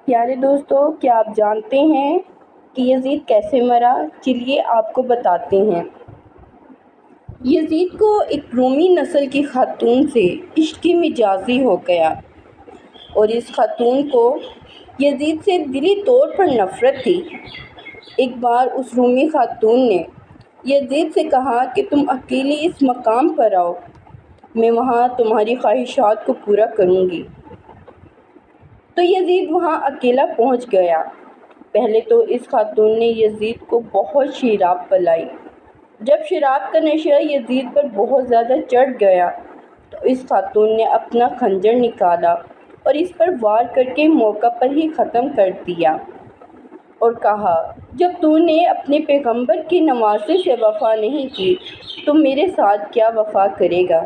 پیارے دوستو، کیا آپ جانتے ہیں کہ یزید کیسے مرا؟ چلیے آپ کو بتاتے ہیں۔ یزید کو ایک رومی نسل کی خاتون سے عشق مجازی ہو گیا اور اس خاتون کو یزید سے دلی طور پر نفرت تھی۔ ایک بار اس رومی خاتون نے یزید سے کہا کہ تم اکیلے اس مقام پر آؤ، میں وہاں تمہاری خواہشات کو پورا کروں گی۔ تو یزید وہاں اکیلا پہنچ گیا۔ پہلے تو اس خاتون نے یزید کو بہت شراب پلائی۔ جب شراب کا نشہ یزید پر بہت زیادہ چڑھ گیا تو اس خاتون نے اپنا خنجر نکالا اور اس پر وار کر کے موقع پر ہی ختم کر دیا اور کہا، جب تو نے اپنے پیغمبر کے نواسے سے وفا نہیں کی تو میرے ساتھ کیا وفا کرے گا؟